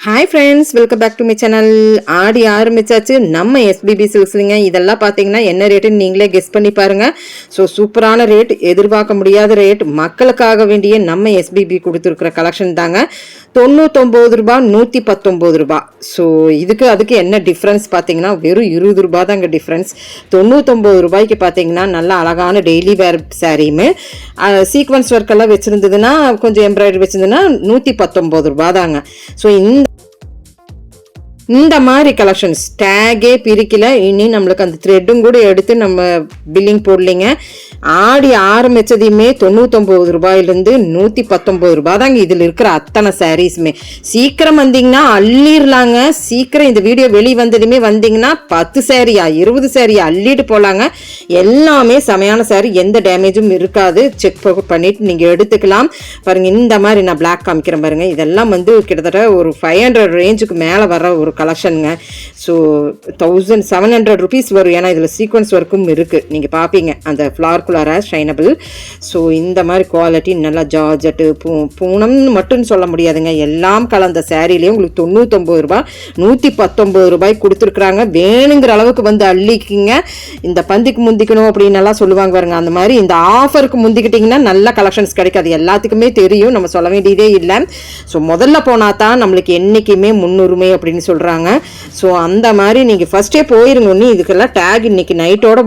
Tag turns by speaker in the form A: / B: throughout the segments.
A: Hi friends, welcome back to my channel. Aadi ஆரம்பிச்சாச்சு நம்ம SPB சில்க்ஸுங்க. இதெல்லாம் பார்த்தீங்கன்னா என்ன ரேட்டுன்னு நீங்களே கெஸ் பண்ணி பாருங்க. ஸோ சூப்பரான ரேட், எதிர்பார்க்க முடியாத ரேட், மக்களுக்காக வேண்டிய நம்ம எஸ்பிபி கொடுத்துருக்குற கலெக்ஷன் தாங்க. 99 ரூபா, 119 ரூபா. ஸோ அதுக்கு என்ன டிஃப்ரென்ஸ் பார்த்தீங்கன்னா வெறும் 20 ரூபா தாங்க டிஃப்ரென்ஸ். 99 ரூபாய்க்கு பார்த்தீங்கன்னா நல்லா அழகான டெய்லி வேர் சாரீமு, சீக்வன்ஸ் ஒர்க் எல்லாம் வச்சுருந்ததுன்னா, கொஞ்சம் எம்ப்ராய்டரி வச்சுருந்ததுன்னா 119 ரூபா தாங்க. ஸோ இந்த மாதிரி கலெக்ஷன்ஸ் டேகே பிரிக்கல. இனி நம்மளுக்கு அந்த த்ரெட்டும் கூட எடுத்து நம்ம பில்லிங் போடலைங்க. ஆடி ஆரம்பிச்சதையுமே 99 ரூபாயிலிருந்து 119 ரூபாய் தாங்க இதில் இருக்கிற அத்தனை சாரீஸுமே. சீக்கிரம் வந்தீங்கன்னா அள்ளிடலாங்க. சீக்கிரம் இந்த வீடியோ வெளியே வந்ததுமே வந்தீங்கன்னா 10 சாரியா 20 சாரியா அள்ளிட்டு போகலாங்க. எல்லாமே செமையான சாரி, எந்த டேமேஜும் இருக்காது. செக் பண்ணிட்டு நீங்கள் எடுத்துக்கலாம். பாருங்க, இந்த மாதிரி நான் பிளாக் காமிக்கிறேன் பாருங்க. இதெல்லாம் கிட்டத்தட்ட ஒரு 500 ரேஞ்சுக்கு மேலே வர ஒரு கலெக்ஷனுங்க. ஸோ 1700 ருபீஸ் வரும். ஏன்னா இதில் சீக்வன்ஸ் ஒர்க்கும் இருக்குது. நீங்கள் பார்ப்பீங்க அந்த ஃப்ளார்குலராக ஷைனபிள். ஸோ இந்த மாதிரி குவாலிட்டி நல்லா ஜார்ஜெட்டு பூனம்னு மட்டும் சொல்ல முடியாதுங்க. எல்லாம் கலந்த சாரீலேயே உங்களுக்கு 99 ரூபாய் 119 ரூபாய் கொடுத்துருக்குறாங்க. வேணுங்கிற அளவுக்கு அள்ளிக்கிங்க. இந்த பந்திக்கு முந்திக்கணும் அப்படின்னு எல்லாம் சொல்லுவாங்க பாருங்க. அந்த மாதிரி இந்த ஆஃபருக்கு முந்திக்கிட்டிங்கன்னா நல்ல கலெக்ஷன்ஸ் கிடைக்காது. எல்லாத்துக்குமே தெரியும், நம்ம சொல்ல வேண்டியதே இல்லை. ஸோ முதல்ல போனால் தான் நம்மளுக்கு என்றைக்குமே முன்னுரிமை அப்படின்னு சொல்கிறாங்க. ஸோ அந்த மாதிரி நீங்கள் ஃபஸ்ட்டே போயிருங்க. ஒன்று இதுக்கெல்லாம் டேக் இன்னைக்கு நைட்டோட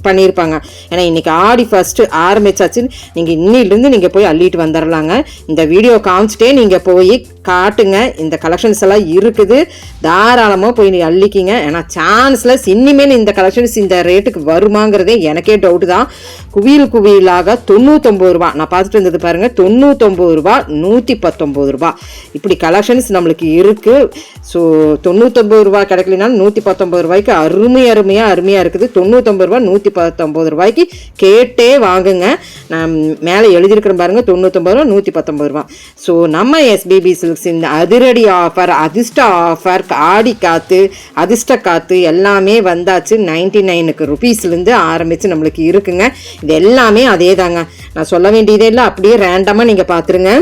A: பண்ணியிருப்பாங்க. ஏன்னா இன்னைக்கு ஆடி ஃபர்ஸ்ட்டு ஆரம்பிச்சாச்சு. நீங்கள் இன்னிலிருந்து நீங்கள் போய் அள்ளிட்டு வந்துடலாங்க. இந்த வீடியோ காமிச்சிட்டே நீங்கள் போய் காட்டுங்க. இந்த கலெக்ஷன்ஸ் எல்லாம் இருக்குது, தாராளமாக போய் நீ அள்ளிக்கிங்க. ஏன்னா சான்ஸ்லெஸ் இனிமேல் இந்த கலெக்ஷன்ஸ் இந்த ரேட்டுக்கு வருமாங்கிறதே எனக்கே டவுட்டு தான். குவியலாக 99 ரூபா நான் பார்த்துட்டு இருந்தது பாருங்க. 99 ரூபா, 119 ரூபா, இப்படி கலெக்ஷன்ஸ் நம்மளுக்கு இருக்குது. ஸோ 99 ரூபா கிடைக்கலனாலும் 119 ரூபாய்க்கு அருமையாக இருக்குது. 99 ரூபா 119 ரூபாய்க்கு கேட்டே வாங்குங்க. நான் மேலே எழுதியிருக்கிறேன் பாருங்க, 99 ரூபா 119 ரூபா. ஸோ நம்ம எஸ்பிபி சில்க்ஸ் இந்த அதிரடி ஆஃபர், அதிர்ஷ்ட ஆஃபர், ஆடி காத்து, அதிர்ஷ்ட காத்து எல்லாமே வந்தாச்சு. 99 ருபீஸ்லேருந்து ஆரம்பித்து நம்மளுக்கு இருக்குங்க. இது எல்லாமே அதே தாங்க, நான் சொல்ல வேண்டியதே இல்லை. அப்படியே ரேண்டமாக நீங்கள் பார்த்துருங்க.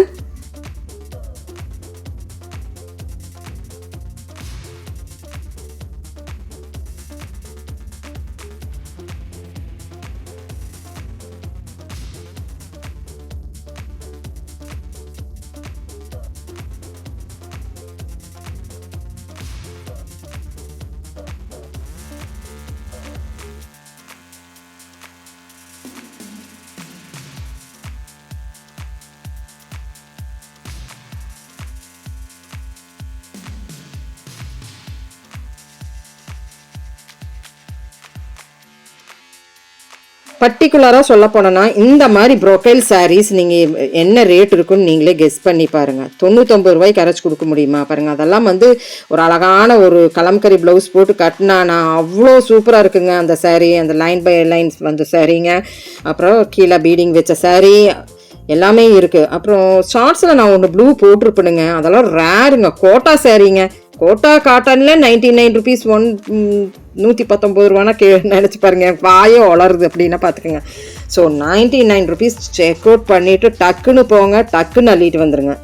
A: பர்டிகுலராக சொல்ல போனோன்னா இந்த மாதிரி ப்ரொஃபைல் சாரீஸ் நீங்கள் என்ன ரேட் இருக்குன்னு நீங்களே கெஸ் பண்ணி பாருங்கள். 99 ரூபாய்க்கு அரைச்சி கொடுக்க முடியுமா பாருங்கள். அதெல்லாம் ஒரு அழகான ஒரு கலம்கரி ப்ளவுஸ் போட்டு கட்டினானா அவ்வளோ சூப்பராக இருக்குங்க அந்த சாரீ. அந்த லைன் பை லைன்ஸ் சாரீங்க. அப்புறம் கீழே பீடிங் வச்ச சாரீ எல்லாமே இருக்குது. அப்புறம் ஷார்ட்ஸில் நான் ஒன்று ப்ளூ போட்டிருப்பேனுங்க. அதெல்லாம் ரேருங்க. கோட்டா சாரீங்க. கோட்டா காட்டனில் 99 ருபீஸ் 119 ரூபானா நினச்சி பாருங்க, வாயோ வளருது அப்படின்னா பார்த்துக்கோங்க. ஸோ 99 ருபீஸ் செக் அவுட் பண்ணிவிட்டு டக்குன்னு போங்க, டக்குன்னு அள்ளிட்டு வந்துடுங்க.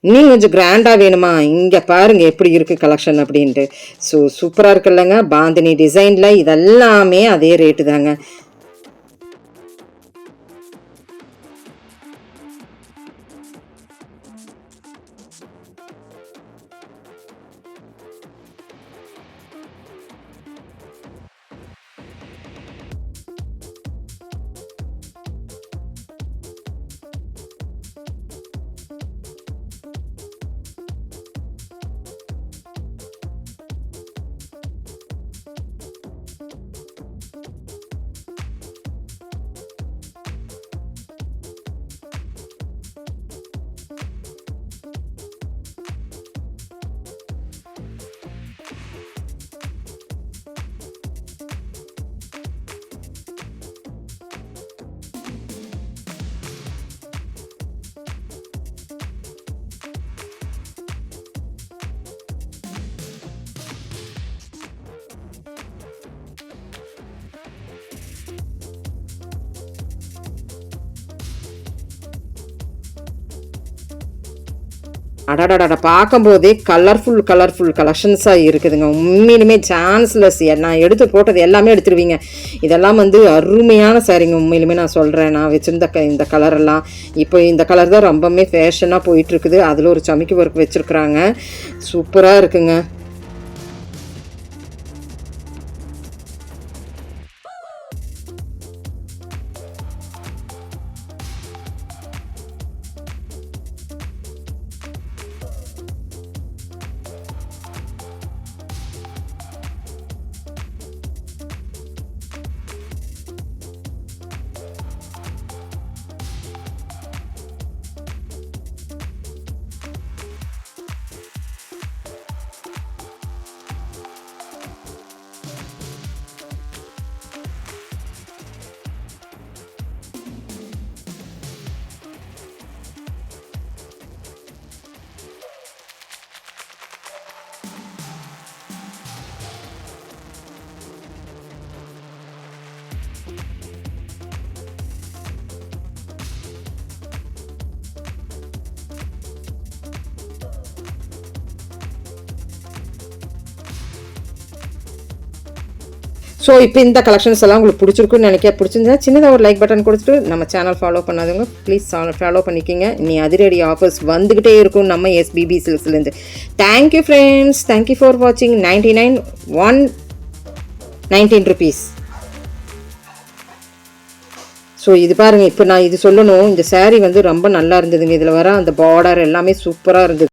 A: இன்னும் கொஞ்சம் கிராண்டாக வேணுமா, இங்கே பாருங்கள் எப்படி இருக்குது கலெக்ஷன் அப்படின்ட்டு. ஸோ சூப்பராக இருக்குல்லங்க. பாந்தினி டிசைனில் இதெல்லாமே அதே ரேட்டு தாங்க. அடடடட பார்க்கும்போதே கலர்ஃபுல் கலெக்ஷன்ஸாக இருக்குதுங்க. உண்மையிலுமே சான்ஸ்லெஸ். நான் எடுத்து போட்டது எல்லாமே எடுத்துருவீங்க. இதெல்லாம் வந்து அருமையான சாரீங்க. உண்மையிலுமே நான் சொல்கிறேன். நான் வச்சுருந்த இந்த கலரெல்லாம் இப்போ இந்த கலர் தான் ரொம்பவுமே ஃபேஷனாக போயிட்டுருக்குது. அதில் ஒரு சமிக்கி ஒர்க் வச்சுருக்குறாங்க. சூப்பராக இருக்குங்க. ஸோ இப்போ இந்த கலெக்ஷன்ஸ் எல்லாம் உங்களுக்கு பிடிச்சிருக்குன்னு பிடிச்சிருந்தா சின்னதாக ஒரு லைக் பட்டன் கொடுத்துட்டு நம்ம சேனல் ஃபாலோ பண்ணாதவங்க ப்ளீஸ் ஃபாலோ பண்ணிக்கிங்க. நீ அதிரடி ஆஃபர்ஸ் வந்துக்கிட்டே இருக்கும் நம்ம எஸ்பிபி சில்க்ஸ்லேருந்து. தேங்க்யூ ஃப்ரெண்ட்ஸ், தேங்க்யூ ஃபார் வாட்சிங். 119 rupees. ஸோ இது பாருங்கள். இப்போ நான் இது சொல்லணும், இந்த சாரீ வந்து ரொம்ப நல்லா இருந்ததுங்க. இதில் வர அந்த பார்டர் எல்லாமே சூப்பராக இருந்தது.